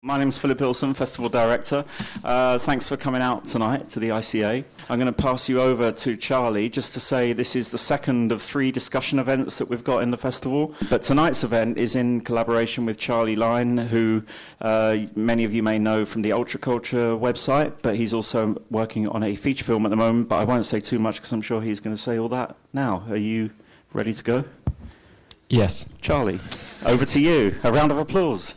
My name's Philip Ilson, Festival Director. Thanks for coming out tonight to the ICA. I'm going to pass you over to Charlie just to say this is the second of 3 discussion events that we've got in the festival. But tonight's event is in collaboration with Charlie Lyne, who many of you may know from the Ultra Culture website, but he's also working on a feature film at the moment. But I won't say too much because I'm sure he's going to say all that now. Are you ready to go? Yes. Charlie, over to you. A round of applause.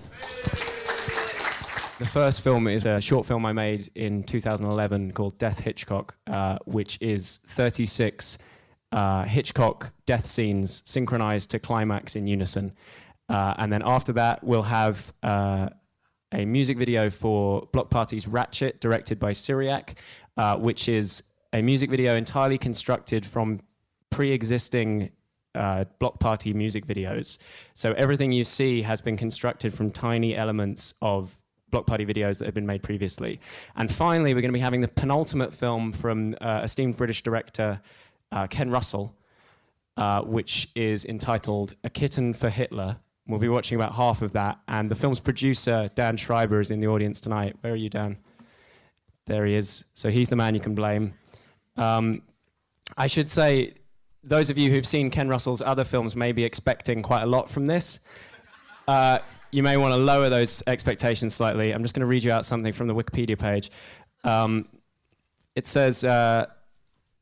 The first film is a short film I made in 2011 called Death Hitchcock, which is 36 Hitchcock death scenes synchronized to climax in unison. And then after that, we'll have a music video for Block Party's Ratchet, directed by Syriac, which is a music video entirely constructed from pre-existing Block Party music videos. So everything you see has been constructed from tiny elements of Block Party videos that have been made previously. And finally, we're going to be having the penultimate film from esteemed British director Ken Russell, which is entitled A Kitten for Hitler. We'll be watching about half of that. And the film's producer, Dan Schreiber, is in the audience tonight. Where are you, Dan? There he is. So he's the man you can blame. I should say, those of you who've seen Ken Russell's other films may be expecting quite a lot from this. You may want to lower those expectations slightly. I'm just going to read you out something from the Wikipedia page. It says,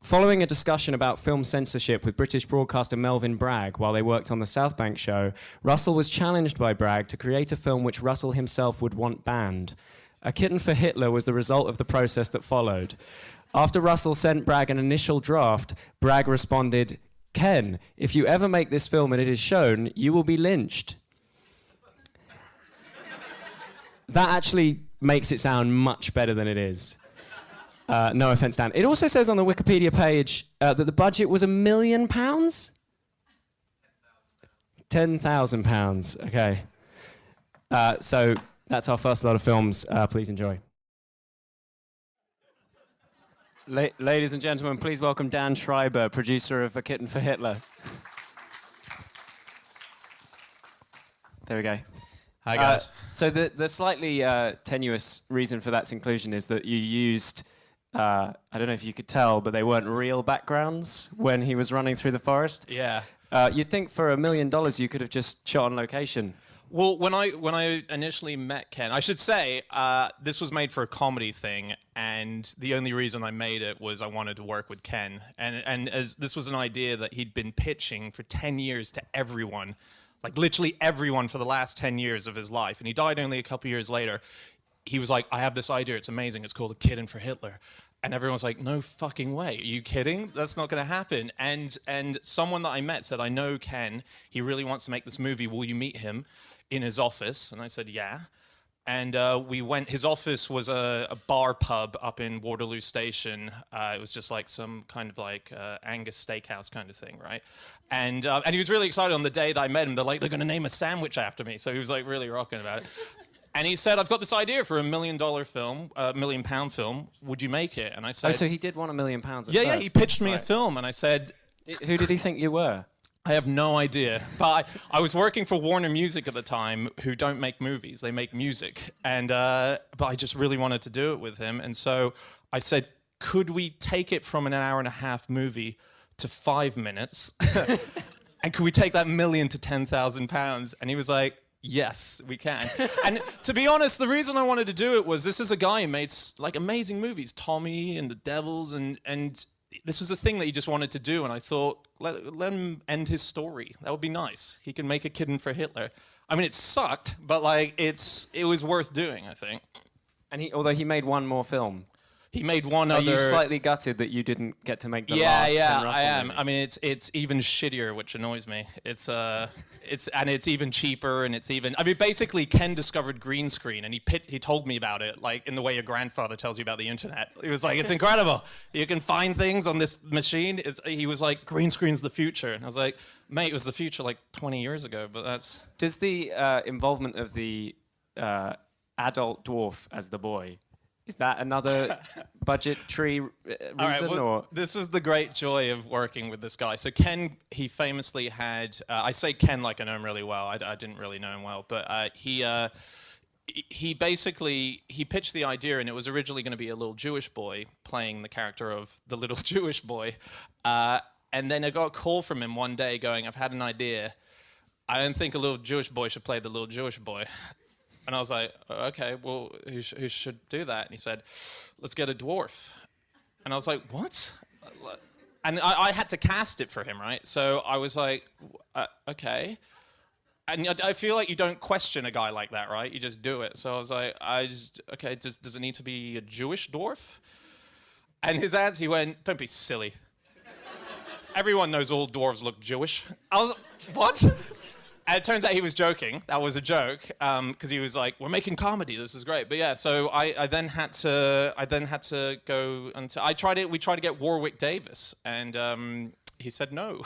following a discussion about film censorship with British broadcaster Melvyn Bragg while they worked on the South Bank show, Russell was challenged by Bragg to create a film which Russell himself would want banned. A Kitten for Hitler was the result of the process that followed. After Russell sent Bragg an initial draft, Bragg responded, "Ken, if you ever make this film and it is shown, you will be lynched." That actually makes it sound much better than it is. No offense, Dan. It also says on the Wikipedia page that the budget was £1 million? £10,000, okay. So that's our first lot of films. Please enjoy. Ladies and gentlemen, please welcome Dan Schreiber, producer of A Kitten for Hitler. There we go. Hi, guys. So the slightly tenuous reason for that inclusion is that you used, I don't know if you could tell, but they weren't real backgrounds when he was running through the forest. Yeah. You'd think for $1 million you could have just shot on location. Well, when I initially met Ken, I should say this was made for a comedy thing, and the only reason I made it was I wanted to work with Ken, and as this was an idea that he'd been pitching for 10 years to everyone. Like literally everyone for the last 10 years of his life. And he died only a couple years later. He was like, I have this idea, it's amazing, it's called A Kitten for Hitler. And everyone's like, no fucking way, are you kidding? That's not gonna happen. And someone that I met said, I know Ken, he really wants to make this movie, will you meet him in his office? And I said, yeah. And we went, his office was a bar pub up in Waterloo Station. It was just like some kind of like Angus steakhouse kind of thing, right? And he was really excited on the day that I met him. They're like, they're gonna name a sandwich after me. So he was like really rocking about it. And he said, I've got this idea for $1 million film, £1 million film. Would you make it? And I said, oh, so he did want £1 million at yeah, first. yeah, he pitched me a film. And I said, who did he think you were? I have no idea, but I was working for Warner Music at the time, who don't make movies, they make music, and but I just really wanted to do it with him, and so I said, could we take it from an hour-and-a-half movie to 5 minutes, and could we take that $1 million to £10,000? And he was like, yes, we can. And to be honest, the reason I wanted to do it was this is a guy who made like amazing movies, Tommy and The Devils, and this is a thing that he just wanted to do, and I thought, let him end his story. That would be nice. He can make A Kitten for Hitler. I mean, it sucked, but like it was worth doing, I think. And although he made one more film. He made one Are other. you slightly gutted that you didn't get to make the yeah, last yeah, Ken Russell I am. movie? I mean, it's even shittier, which annoys me. It's even cheaper, and it's even. I mean, basically, Ken discovered green screen, and he told me about it, like in the way your grandfather tells you about the internet. He was like, it's incredible. You can find things on this machine. He was like, green screen's the future, and I was like, mate, it was the future like 20 years ago, but that's. Does the involvement of the adult dwarf as the boy, is that another budgetary reason? All right, well, or? This was the great joy of working with this guy. So Ken, he famously had, I say Ken like I know him really well. I didn't really know him well, but he he pitched the idea, and it was originally going to be a little Jewish boy playing the character of the little Jewish boy. And then I got a call from him one day going, "I've had an idea. I don't think a little Jewish boy should play the little Jewish boy." And I was like, "Okay, well, who should do that?" And he said, "Let's get a dwarf." And I was like, "What?" And I had to cast it for him, right? So I was like, "Okay." And I feel like you don't question a guy like that, right? You just do it. So I was like, "Okay, does it need to be a Jewish dwarf?" And his answer, he went, "Don't be silly. Everyone knows all dwarves look Jewish." I was like, "What?" And it turns out he was joking. That was a joke, because he was like, "We're making comedy. This is great." But yeah, so I then had to go until we tried to get Warwick Davis, and he said no.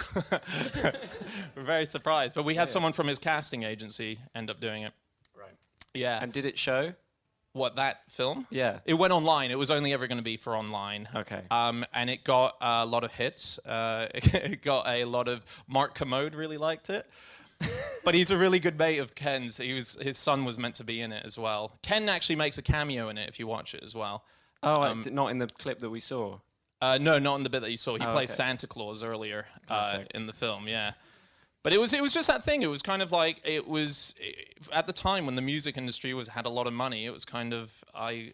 We're very surprised, but we had someone from his casting agency end up doing it. Right. Yeah. And did it show? What, that film? Yeah. It went online. It was only ever going to be for online. Okay. And it got a lot of hits. It got a lot of... Mark Commode really liked it. But he's a really good mate of Ken's. His son was meant to be in it as well. Ken actually makes a cameo in it if you watch it as well. Oh, not in the clip that we saw. No, not in the bit that you saw. He plays okay. Santa Claus earlier Classic. in the film, yeah. But it was just that thing. It was kind of like at the time when the music industry had a lot of money. It was kind of I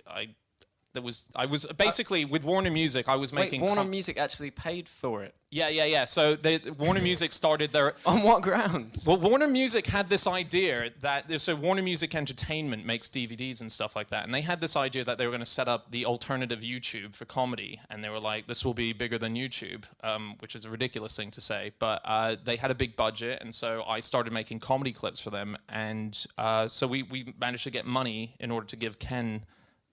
was basically with Warner Music. I was making Warner Music actually paid for it. Yeah. So Warner Music started their... On what grounds? Well, Warner Music had this idea that... So Warner Music Entertainment makes DVDs and stuff like that. And they had this idea that they were going to set up the alternative YouTube for comedy. And they were like, this will be bigger than YouTube, which is a ridiculous thing to say. But they had a big budget. And so I started making comedy clips for them. And so we managed to get money in order to give Ken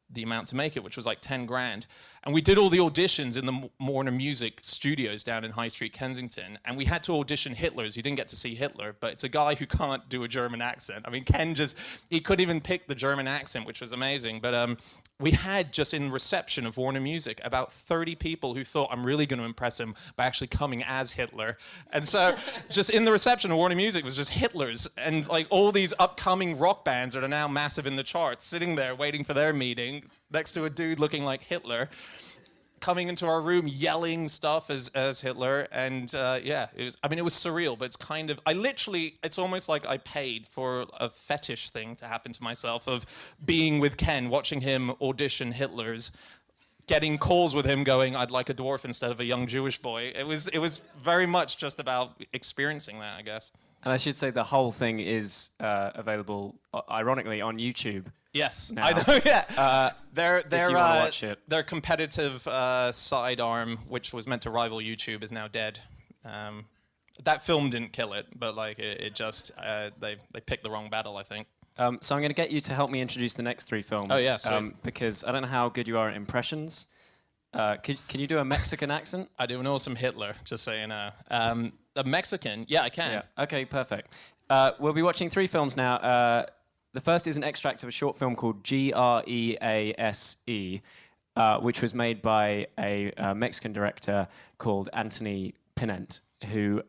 the amount to make it, which was like 10 grand. And we did all the auditions in the Warner Music studios down in High Street, Kensington. And we had to audition Hitler's. You didn't get to see Hitler, but it's a guy who can't do a German accent. I mean, Ken he couldn't even pick the German accent, which was amazing. But we had just in reception of Warner Music about 30 people who thought, I'm really going to impress him by actually coming as Hitler. And so just in the reception of Warner Music was just Hitler's and like all these upcoming rock bands that are now massive in the charts sitting there waiting for their meeting next to a dude looking like Hitler, coming into our room yelling stuff as Hitler. And it was surreal, but it's kind of, it's almost like I paid for a fetish thing to happen to myself of being with Ken, watching him audition Hitler's, getting calls with him going, I'd like a dwarf instead of a young Jewish boy. It was very much just about experiencing that, I guess. And I should say the whole thing is available, ironically, on YouTube. Yes, now. I know. Yeah, their competitive sidearm, which was meant to rival YouTube, is now dead. That film didn't kill it, but like it just they picked the wrong battle, I think. So I'm going to get you to help me introduce the next 3 films. Oh yeah, sweet. Because I don't know how good you are at impressions. Can you do a Mexican accent? I do an awesome Hitler, just so you know. A Mexican? Yeah, I can. Yeah. Okay, perfect. We'll be watching 3 films now. The first is an extract of a short film called Grease, which was made by a Mexican director called Anthony Pinent, who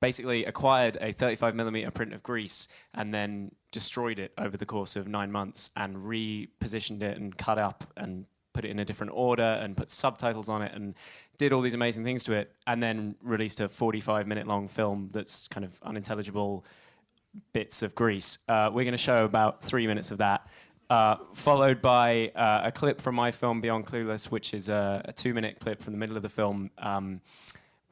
basically acquired a 35mm print of Grease and then destroyed it over the course of 9 months and repositioned it and cut up and put it in a different order and put subtitles on it and did all these amazing things to it, and then released a 45-minute long film that's kind of unintelligible bits of Grease. We're going to show about 3 minutes of that, followed by a clip from my film Beyond Clueless, which is a 2-minute clip from the middle of the film,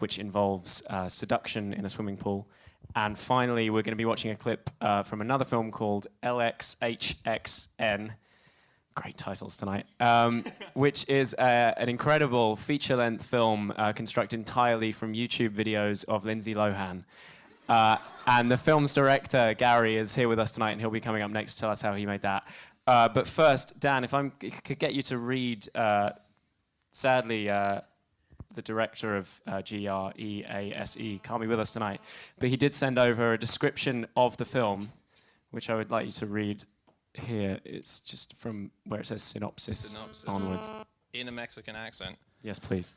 which involves seduction in a swimming pool. And finally, we're going to be watching a clip from another film called LXHXN. Great titles tonight, which is an incredible feature-length film constructed entirely from YouTube videos of Lindsay Lohan. And the film's director, Gary, is here with us tonight, and he'll be coming up next to tell us how he made that. But first, Dan, if I could get you to read, sadly, the director of Grease can't be with us tonight, but he did send over a description of the film, which I would like you to read here. It's just from where it says synopsis onwards. In a Mexican accent. Yes, please.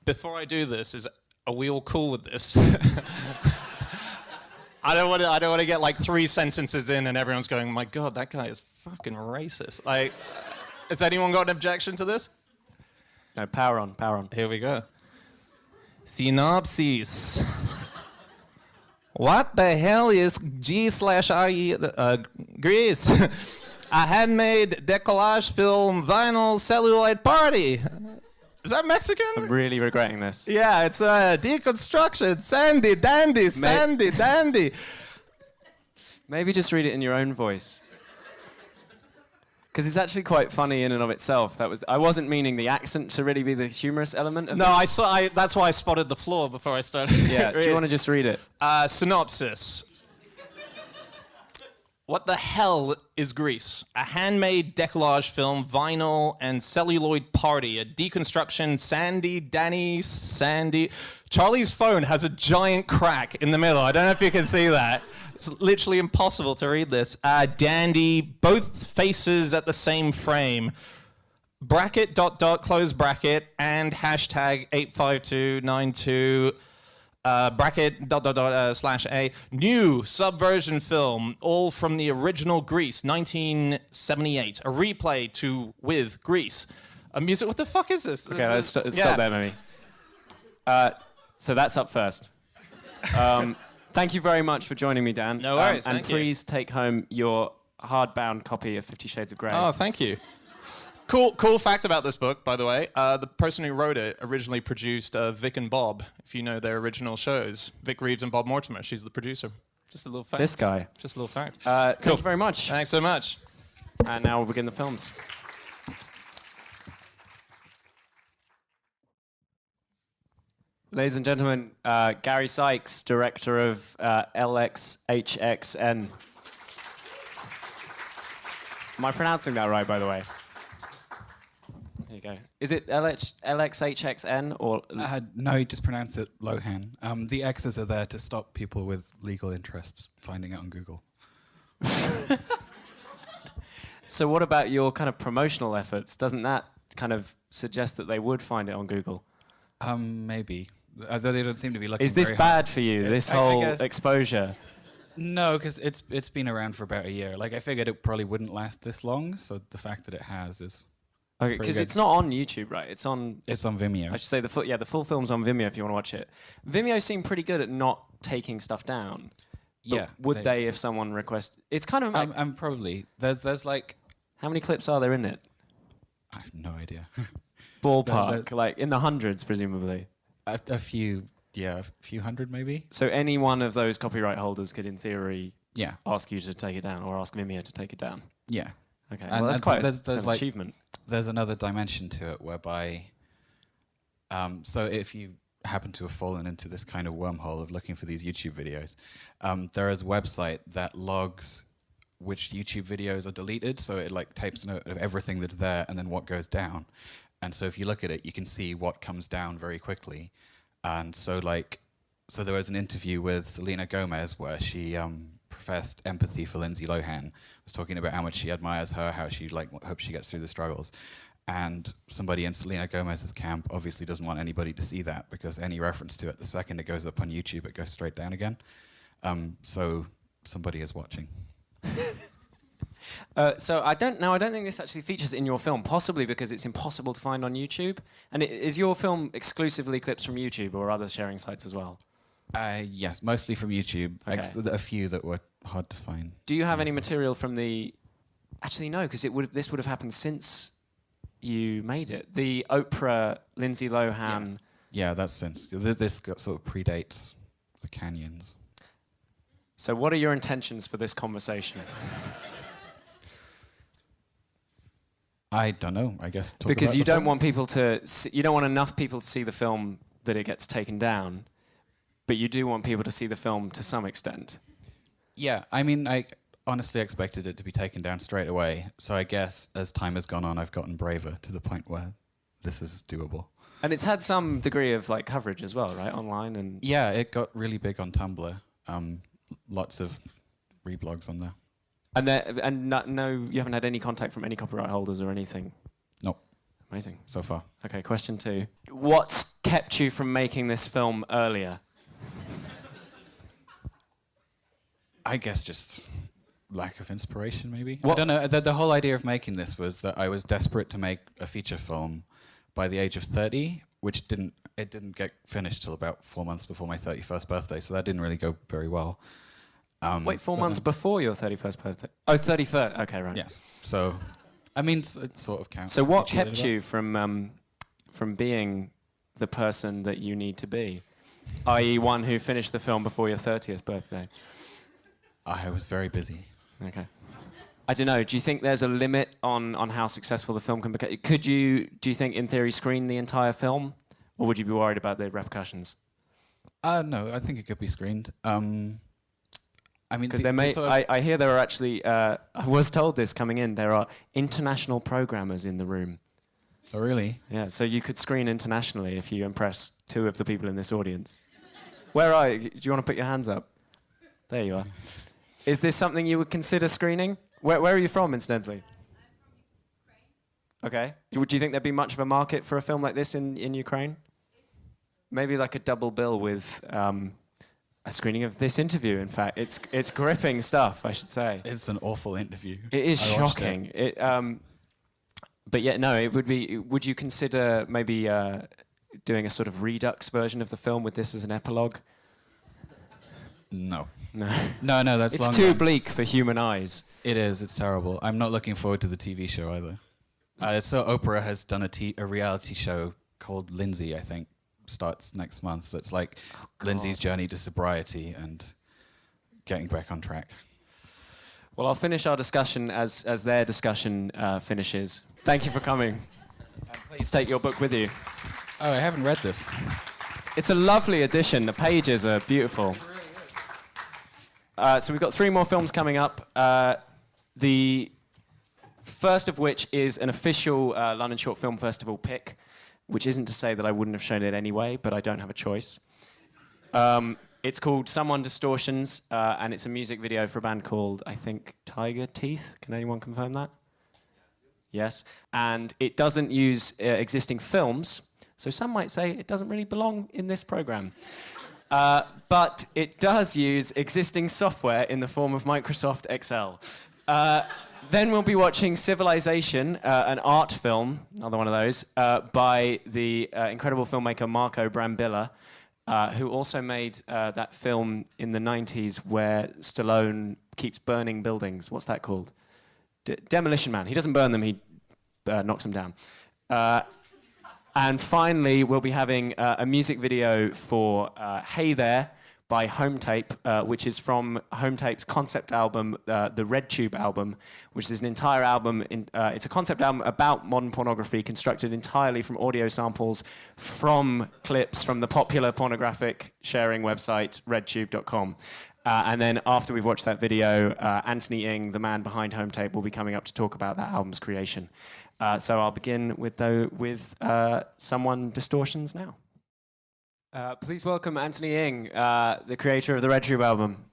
Before I do this, are we all cool with this? I don't want to get like 3 sentences in and everyone's going, my God, that guy is fucking racist. Like, has anyone got an objection to this? No, power on, power on. Here we go. Synopsis. What the hell is G/RE Grease? A handmade decollage film vinyl celluloid party. Is that Mexican? I'm really regretting this. Yeah, it's a deconstruction. Sandy, dandy, sandy, dandy. Maybe just read it in your own voice. Because it's actually quite funny in and of itself. I wasn't meaning the accent to really be the humorous element of No, this. that's why I spotted the flaw before I started. Yeah, do you want to just read it? Synopsis. What the hell is Grease? A handmade decollage film, vinyl and celluloid party, a deconstruction, Sandy. Charlie's phone has a giant crack in the middle. I don't know if you can see that. It's literally impossible to read this. Dandy, both faces at the same frame. Bracket, ... close bracket, and hashtag 85292. Bracket, ... /A. New subversion film, all from the original Grease, 1978. A replay with Grease. A music. What the fuck is this? Okay, let's stop there, maybe. So that's up first. Thank you very much for joining me, Dan. No worries, and thank you. please take home your hardbound copy of 50 Shades of Grey. Oh, thank you. Cool fact about this book, by the way. The person who wrote it originally produced Vic and Bob, if you know their original shows. Vic Reeves and Bob Mortimer. She's the producer. Just a little fact. This guy. Just a little fact. Thank you very much. Thanks so much. And now we'll begin the films. Ladies and gentlemen, Gary Sykes, director of LXHXN. Am I pronouncing that right, by the way? There you go. Is it LXHXN or? No, you just pronounce it Lohan. The X's are there to stop people with legal interests finding it on Google. So what about your kind of promotional efforts? Doesn't that kind of suggest that they would find it on Google? Maybe. Although they don't seem to be looking Is this very bad hard. for you, this I whole guess- exposure? No, because it's been around for about a year. Like, I figured it probably wouldn't last this long, so the fact that it has is Okay, pretty because good. it's not on YouTube, right? It's on Vimeo. I should say the full film's on Vimeo if you want to watch it. Vimeo seem pretty good at not taking stuff down. But Yeah. would they if someone requests? It's kind of. I'm probably there's like How many clips are there in it? I have no idea. Ballpark, There's- like in the hundreds, presumably. a few hundred maybe. So any one of those copyright holders could, in theory, Yeah. ask you to take it down, or ask Vimeo to take it down. Yeah. Okay, And- well that's and quite there's an like- achievement. There's another dimension to it whereby, so if you happen to have fallen into this kind of wormhole of looking for these YouTube videos, there is a website that logs which YouTube videos are deleted, so it like takes note of everything that's there and then what goes down. And so if you look at it, you can see what comes down very quickly. And so there was an interview with Selena Gomez where she professed empathy for Lindsay Lohan, was talking about how much she admires her, how she hopes she gets through the struggles. And somebody in Selena Gomez's camp obviously doesn't want anybody to see that, because any reference to it, the second it goes up on YouTube, it goes straight down again. So somebody is watching. So I don't think this actually features in your film, possibly because it's impossible to find on YouTube. And is your film exclusively clips from YouTube or other sharing sites as well? Yes, mostly from YouTube. Okay. A few that were hard to find. Do you have any material from the? Actually, no, because this would have happened since you made it. The Oprah, Lindsay Lohan. Yeah, that's since this sort of predates the Canyons. So, what are your intentions for this conversation? I don't know. I guess Because about you the don't film. want people to. You don't want enough people to see the film that it gets taken down, but you do want people to see the film to some extent. Yeah, I mean, I honestly expected it to be taken down straight away. So I guess as time has gone on, I've gotten braver to the point where this is doable. And it's had some degree of like coverage as well, right, online and. Yeah, it got really big on Tumblr. Lots of reblogs on there. No, you haven't had any contact from any copyright holders or anything. Nope, Amazing. so far. Okay, question 2. What's kept you from making this film earlier? I guess just lack of inspiration, maybe. What- I don't know. The whole idea of making this was that I was desperate to make a feature film by the age of 30, which didn't get finished till about 4 months before my 31st birthday, so that didn't really go very well. Wait, 4 but months then- before your 31st birthday? Oh, 31st. Okay, right. Yes. So, I mean, it sort of counts. So what I cheated kept a bit. you from being the person that you need to be, i.e., one who finished the film before your 30th birthday? I was very busy. Okay. I don't know. Do you think there's a limit on how successful the film can become? Do you think, in theory, screen the entire film, or would you be worried about the repercussions? No, I think it could be screened. I mean, Because I hear there are actually, I was told this coming in, there are international programmers in the room. Oh, really? Yeah, so you could screen internationally if you impress 2 of the people in this audience. Where are you? Do you want to put your hands up? There you are. Is this something you would consider screening? Where are you from, incidentally? Okay. Would you think there'd be much of a market for a film like this in Ukraine? Maybe like a double bill with a screening of this interview, in fact. It's gripping stuff, I should say. It's an awful interview. It is I watched shocking. But yeah, no, it would be... Would you consider maybe doing a sort of redux version of the film with this as an epilogue? No. No. No, that's It's long too gone. bleak for human eyes. It is. It's terrible. I'm not looking forward to the TV show either. So Oprah has done a reality show called Lindsay, I think, starts next month. That's like Lindsay's journey to sobriety and getting back on track. Well, I'll finish our discussion as their discussion finishes. Thank you for coming. And please take your book with you. Oh, I haven't read this. It's a lovely edition. The pages are beautiful. So we've got 3 more films coming up. The first of which is an official London Short Film Festival pick, which isn't to say that I wouldn't have shown it anyway, but I don't have a choice. It's called Someone Distortions, and it's a music video for a band called, I think, Tiger Teeth. Can anyone confirm that? Yes. And it doesn't use existing films, so some might say it doesn't really belong in this program. But it does use existing software in the form of Microsoft Excel. Then we'll be watching Civilization, an art film, another one of those, by the incredible filmmaker Marco Brambilla, who also made that film in the 90s where Stallone keeps burning buildings. What's that called? Demolition Man. He doesn't burn them, he knocks them down. And finally, we'll be having a music video for Hey There by Home Tape, which is from Home Tape's concept album, the Red Tube album, which is an entire album. It's a concept album about modern pornography constructed entirely from audio samples from clips from the popular pornographic sharing website, redtube.com. And then after we've watched that video, Anthony Ng, the man behind Home Tape, will be coming up to talk about that album's creation. So I'll begin with Someone Distortions now. Please welcome Anthony Ng, the creator of the Red Tube album.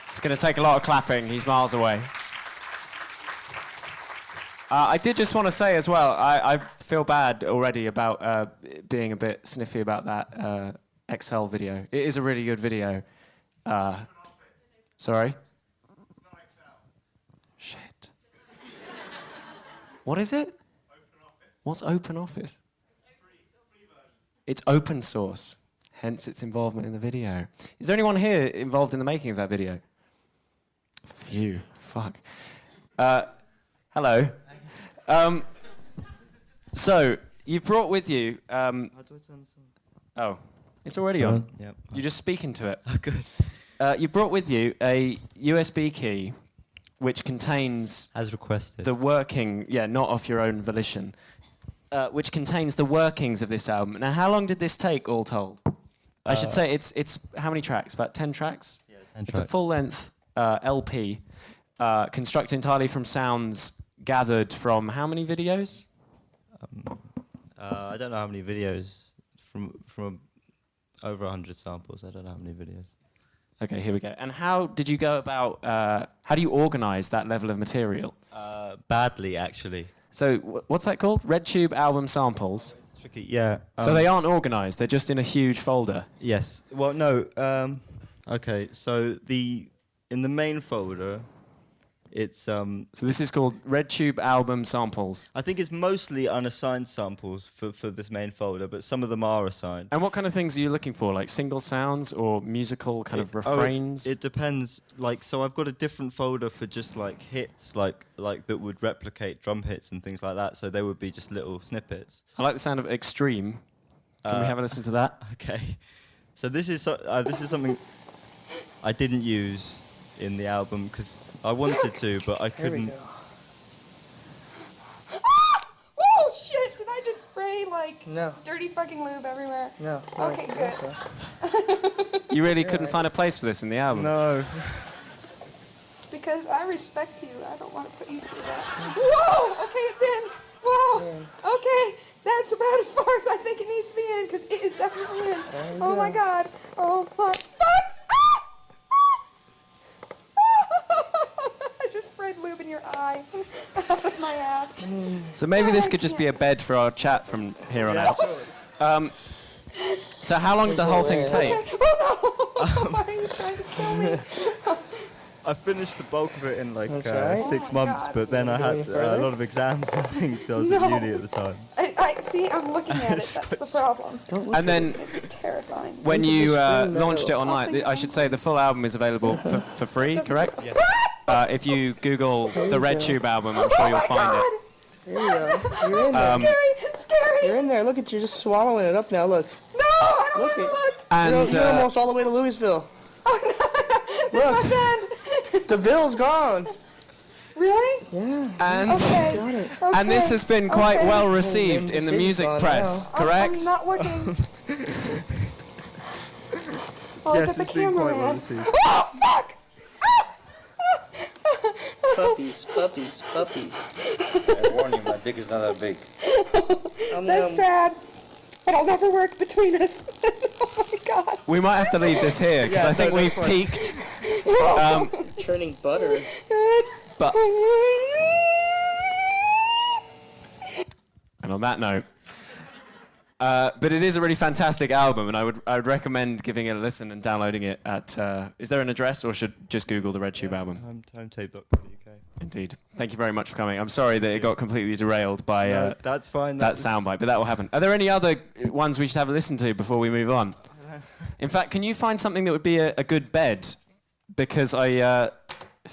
It's going to take a lot of clapping. He's miles away. I did just want to say as well, I feel bad already about being a bit sniffy about that Excel video. It is a really good video. Sorry? Shit. What is it? What's OpenOffice? It's open source, hence its involvement in the video. Is there anyone here involved in the making of that video? Phew, fuck. Hello. So, you've brought with you... oh, it's already on. Yep. You're just speaking to it. Oh, good. You brought with you a USB key which contains As requested. the working... Yeah, not off your own volition. Which contains the workings of this album. Now, how long did this take, all told? I should say it's how many tracks? About 10 tracks? Yeah, It's a full-length LP constructed entirely from sounds gathered from how many videos? I don't know how many videos. From over 100 samples. I don't know how many videos. Okay, here we go. And how did you go about... how do you organise that level of material? Badly, actually. So what's that called? Red Tube album samples. It's tricky. Yeah. So they aren't organised. They're just in a huge folder. Yes. Well, no. Okay, so in the main folder, it's So this is called RedTube album samples. I think it's mostly unassigned samples for this main folder, but some of them are assigned. And what kind of things are you looking for? Like single sounds or musical kind of refrains? It depends. Like, so I've got a different folder for just like hits, like that would replicate drum hits and things like that. So they would be just little snippets. I like the sound of Extreme. Can we have a listen to that? Okay. So this is something I didn't use in the album because I wanted to, but I couldn't. There we go. Oh shit! Did I just spray like dirty fucking lube everywhere? No. Okay, good. You really couldn't find a place for this in the album? No. Because I respect you. I don't want to put you through that. Whoa! Okay, it's in. Whoa! Okay, that's about as far as I think it needs to be in, because it is definitely in. Oh my god. Oh fuck. Fuck! I just sprayed lube in your eye. Out of my ass. So maybe this could just be a bed for our chat from here on out. So how long did the whole thing take? Okay. Oh no! Why are you trying to kill me? I finished the bulk of it in like right. 6 Oh my months, God. but then I had a lot of exams and things. I was at uni at the time. I see. I'm looking at it. That's the problem. And then It's terrifying. when you launched it online, I should say the full album is available for free, correct? Yes. If you Google the RedTube album, I'm sure you'll find it. There you go. You're in there. Scary. You're in there. Look at you, just swallowing it up now. Look. No, I don't want to look. And You're almost all the way to Louisville. This must end. The Ville's gone. Really? Yeah. and Okay. Got it. and this has been quite Okay. well received in the City's music gone press, now. correct? I'm not looking. Oh, Yes, look at the it's been camera, quite well man. received. Oh, fuck! Puppies. I warn you, my dick is not that big. That's sad. But it'll never work between us. Oh my god. We might have to leave this here because Yeah, I think no, we've that's fine. peaked. Churning butter. But and on that note, but it is a really fantastic album, and I would recommend giving it a listen and downloading it at. Is there an address, or should just Google the RedTube album? Timetape.co.uk. Indeed. Thank you very much for coming. I'm sorry that it got completely derailed by No, that's fine. that soundbite, but that will happen. Are there any other ones we should have a listen to before we move on? In fact, can you find something that would be a good bed? Because here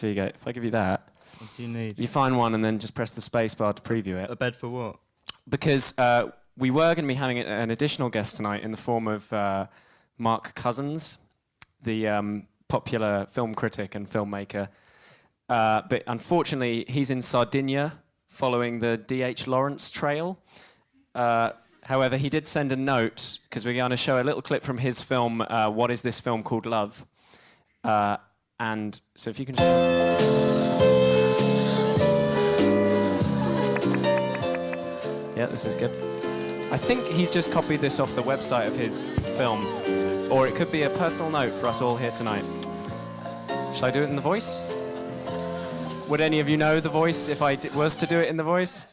you go. If I give you that, What do you need? you find one and then just press the space bar to preview it. A bed for what? Because we were going to be having an additional guest tonight in the form of Mark Cousins, the popular film critic and filmmaker. But unfortunately, he's in Sardinia following the D.H. Lawrence trail. However, he did send a note, because we're going to show a little clip from his film, What Is This Film Called Love? And so if you can... Yeah, this is good. I think he's just copied this off the website of his film, or it could be a personal note for us all here tonight. Shall I do it in the voice? Would any of you know the voice if I was to do it in the voice?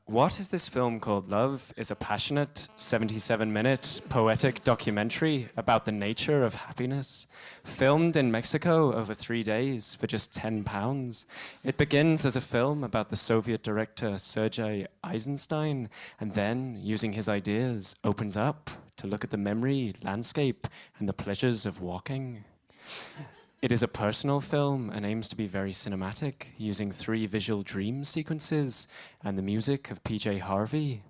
What Is This Film Called Love is a passionate 77-minute poetic documentary about the nature of happiness, filmed in Mexico over 3 days for just £10. It begins as a film about the Soviet director Sergei Eisenstein, and then, using his ideas, opens up to look at the memory, landscape, and the pleasures of walking. It is a personal film and aims to be very cinematic, using 3 visual dream sequences and the music of P.J. Harvey.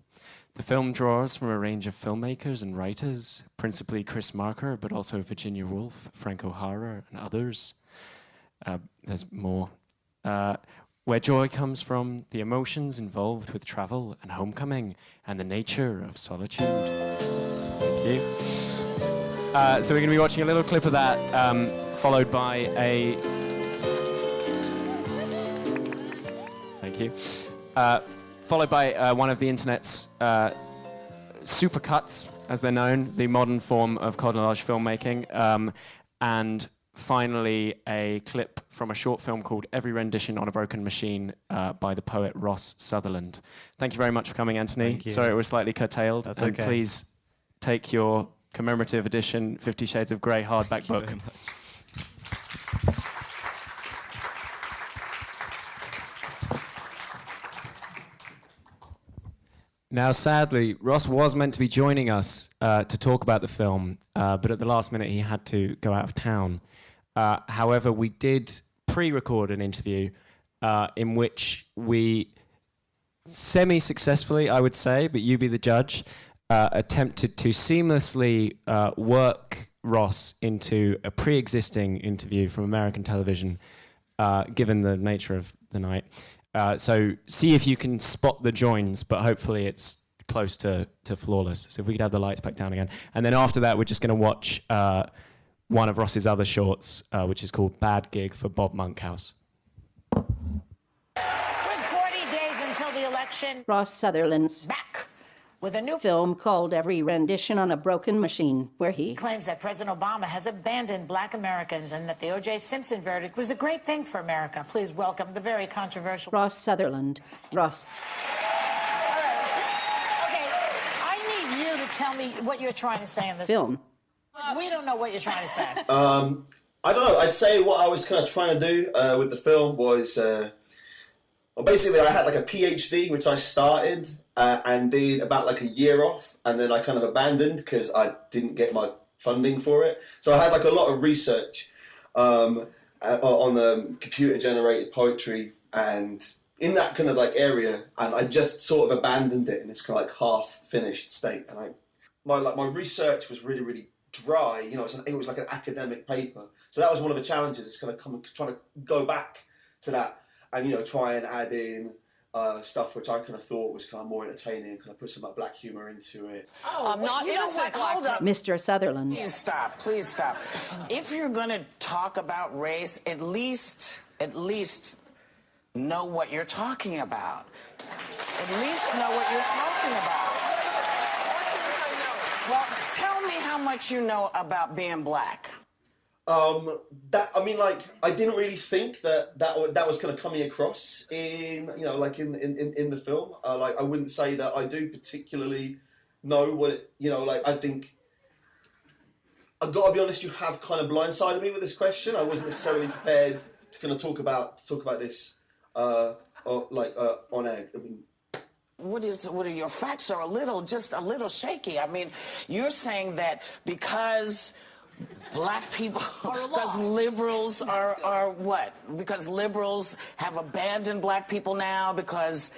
The film draws from a range of filmmakers and writers, principally Chris Marker, but also Virginia Woolf, Frank O'Hara, and others. There's more. Where joy comes from, the emotions involved with travel and homecoming, and the nature of solitude. Thank you. So we're going to be watching a little clip of that, followed by a... Thank you. Followed by one of the internet's supercuts, as they're known, the modern form of collage filmmaking. And finally, a clip from a short film called Every Rendition on a Broken Machine by the poet Ross Sutherland. Thank you very much for coming, Anthony. Thank you. Sorry it was slightly curtailed. That's and okay. please take your commemorative edition 50 Shades of Grey hardback book. Now, sadly, Ross was meant to be joining us to talk about the film, but at the last minute he had to go out of town. However, we did pre-record an interview in which we semi-successfully, I would say, but you be the judge, attempted to seamlessly work Ross into a pre-existing interview from American television, given the nature of the night. So see if you can spot the joins, but hopefully it's close to flawless. So if we could have the lights back down again. And then after that, we're just going to watch one of Ross's other shorts, which is called Bad Gig for Bob Monkhouse. With 40 days until the election, Ross Sutherland's back with a new film called Every Rendition on a Broken Machine, where he claims that President Obama has abandoned black Americans and that the O.J. Simpson verdict was a great thing for America. Please welcome the very controversial Ross Sutherland. Ross. Okay, I need you to tell me what you're trying to say in the Film. We don't know what you're trying to say. I don't know. I'd say what I was kind of trying to do with the film was, well, basically I had like a PhD, which I started and did about like a year off, and then I kind of abandoned because I didn't get my funding for it. So I had like a lot of research on computer-generated poetry and in that kind of like area, and I just sort of abandoned it in this kind of like half-finished state. And my research was really, really dry. You know, it was like an academic paper. So that was one of the challenges. It's kind of trying to go back to that and, you know, try and add in stuff which I kind of thought was kind of more entertaining, kind of put some like black humor into it. Oh, I'm not innocent. Hold up. Mr. Sutherland. Please stop. Please stop. If you're going to talk about race, at least know what you're talking about. At least know what you're talking about. Well, tell me how much you know about being black. I didn't really think that was kind of coming across in, you know, like in the film. I wouldn't say that I do particularly know what, you know, like I think I've got to be honest, you have kind of blindsided me with this question. I wasn't necessarily prepared to kind of talk about this on air. I mean, What are your facts are just a little shaky. I mean, you're saying that because black people, because liberals are what? Because liberals have abandoned black people now because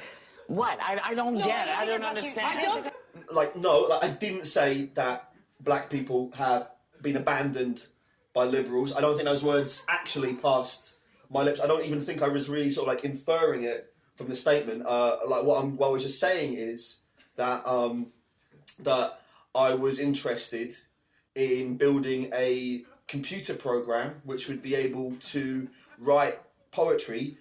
what? I don't get it. I don't understand. I didn't say that black people have been abandoned by liberals. I don't think those words actually passed my lips. I don't even think I was really sort of like inferring it from the statement. What I was just saying is that that I was interested in building a computer program which would be able to write poetry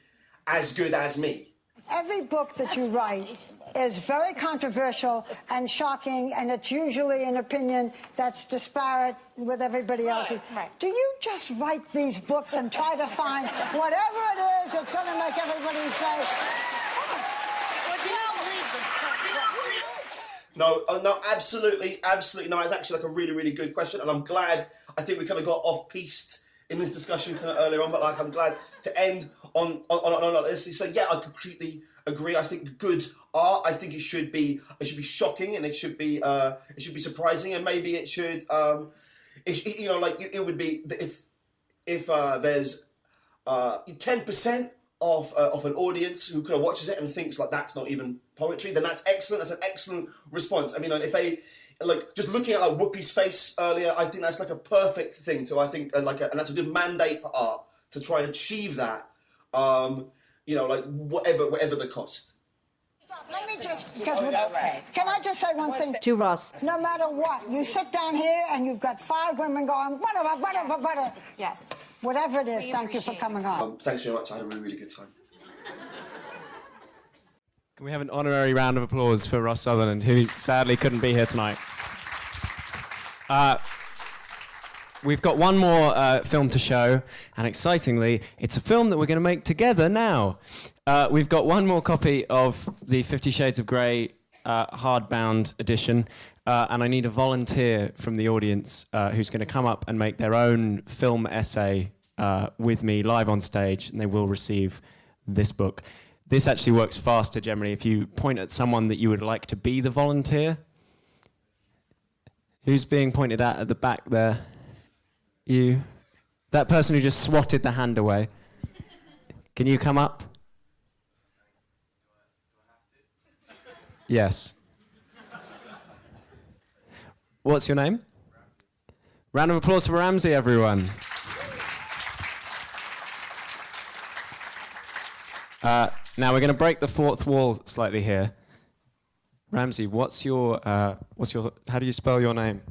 as good as me. Every book that you write is very controversial and shocking, and it's usually an opinion that's disparate with everybody else's. Right. Do you just write these books and try to find whatever it is that's going to make everybody say, No, absolutely no. It's actually like a really, really good question, and I'm glad. I think we kind of got off-piste in this discussion kind of earlier on, but like I'm glad to end on this. So yeah, I completely agree. I think good art. I think it should be shocking, and it should be surprising, and maybe it should. It would be if there's 10% of an audience who kind of watches it and thinks like that's not even poetry, then that's excellent. That's an excellent response. I mean, if they like just looking at like Whoopi's face earlier, I think that's like a perfect thing to. I think and that's a good mandate for art to try and achieve that. Whatever the cost. let me just, can I just say one thing? To Ross. No matter what, you sit down here and you've got 5 women going, whatever. Yes. Whatever it is, thank you for coming on. Thanks very much. I had a really, really good time. Can we have an honorary round of applause for Ross Sutherland, who sadly couldn't be here tonight? We've got one more film to show, and excitingly, it's a film that we're going to make together now. We've got one more copy of the 50 Shades of Grey hardbound edition, and I need a volunteer from the audience who's going to come up and make their own film essay with me live on stage, and they will receive this book. This actually works faster generally. If you point at someone that you would like to be the volunteer. Who's being pointed at the back there? You. That person who just swatted the hand away. Can you come up? Yes. What's your name? Round of applause for Ramsey, everyone. Now we're going to break the fourth wall slightly here. Ramsey, how do you spell your name?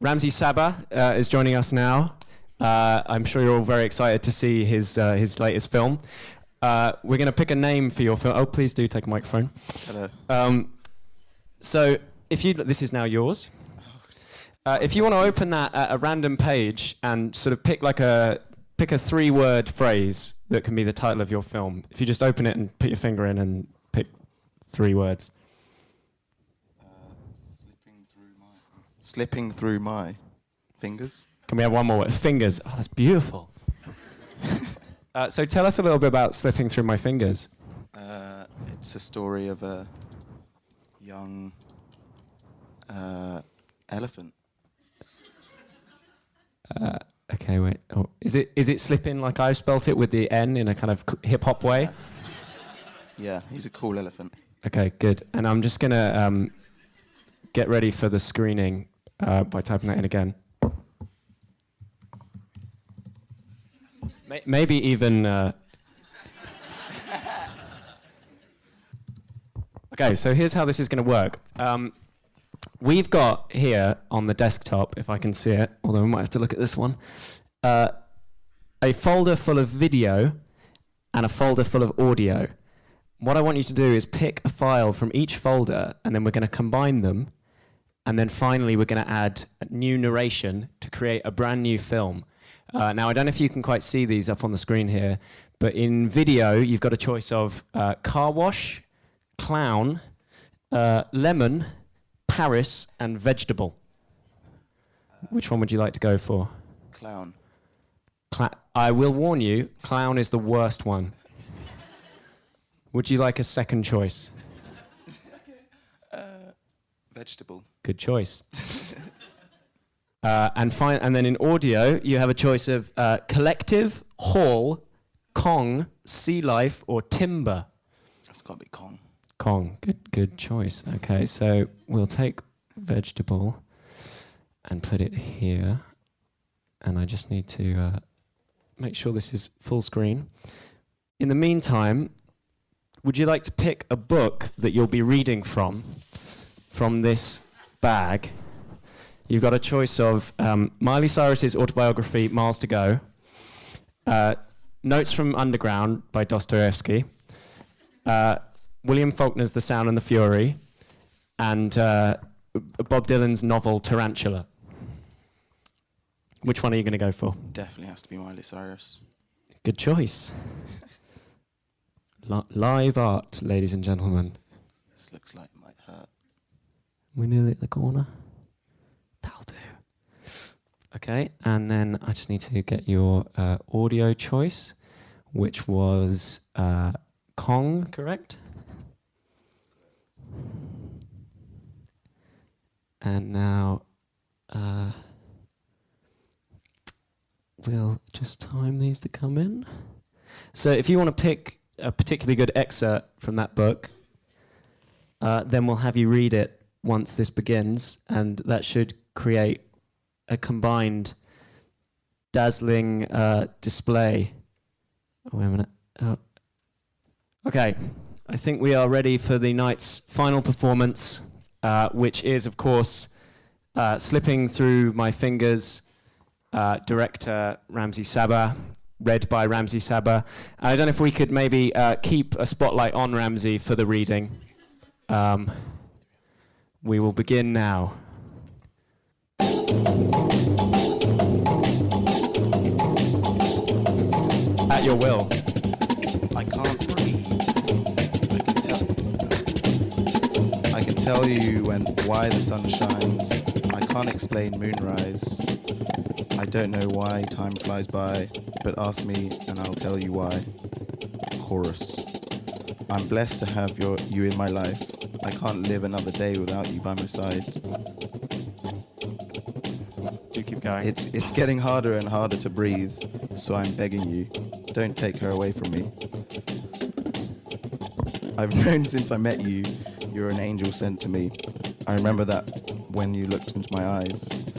Ramsey Saba is joining us now. I'm sure you're all very excited to see his latest film. We're going to pick a name for your film. Oh, please do take a microphone. Hello. So this is now yours. If you want to open that at a random page and sort of pick a 3-word phrase that can be the title of your film. If you just open it and put your finger in and pick 3 words. Slipping through my fingers. Can we have one more word? Fingers. Oh, that's beautiful. So tell us a little bit about Slipping Through My Fingers. It's a story of a young elephant. Okay, wait. Oh, is it slipping like I spelt it with the N in a kind of hip-hop way? Yeah, he's a cool elephant. Okay, good. And I'm just going to get ready for the screening by typing that in again. Maybe even... Okay, so here's how this is going to work. We've got here on the desktop, if I can see it, although we might have to look at this one, a folder full of video and a folder full of audio. What I want you to do is pick a file from each folder, and then we're going to combine them, and then finally we're going to add a new narration to create a brand new film. Now, I don't know if you can quite see these up on the screen here, but in video, you've got a choice of car wash, clown, lemon, Paris, and vegetable. Which one would you like to go for? Clown. I will warn you, clown is the worst one. Would you like a second choice? Vegetable. Good choice. And then in audio, you have a choice of collective, hall, Kong, sea life, or timber. That's got to be Kong. Kong, good choice. Okay, so we'll take vegetable and put it here. And I just need to make sure this is full screen. In the meantime, would you like to pick a book that you'll be reading from this bag? You've got a choice of Miley Cyrus's autobiography, Miles to Go, Notes from Underground by Dostoevsky, William Faulkner's The Sound and the Fury, and Bob Dylan's novel Tarantula. Which one are you going to go for? Definitely has to be Miley Cyrus. Good choice. Live art, ladies and gentlemen. This looks like it might hurt. We're nearly at the corner. That'll do. Okay, and then I just need to get your audio choice, which was Kong, correct? And now we'll just time these to come in. So if you want to pick a particularly good excerpt from that book, then we'll have you read it once this begins, and that should create a combined dazzling display. Oh, wait a minute. Oh. Okay, I think we are ready for the night's final performance, which is, of course, Slipping Through My Fingers, director Ramsey Saba, read by Ramsey Saba. I don't know if we could maybe keep a spotlight on Ramsey for the reading. We will begin now. At your will. I can't breathe. I can tell. tell you why the sun shines. I can't explain moonrise. I don't know why time flies by, but ask me and I'll tell you why. Chorus. I'm blessed to have you in my life. I can't live another day without you by my side. Do keep going. It's getting harder and harder to breathe, so I'm begging you, don't take her away from me. I've known since I met you, you're an angel sent to me. I remember that when you looked into my eyes.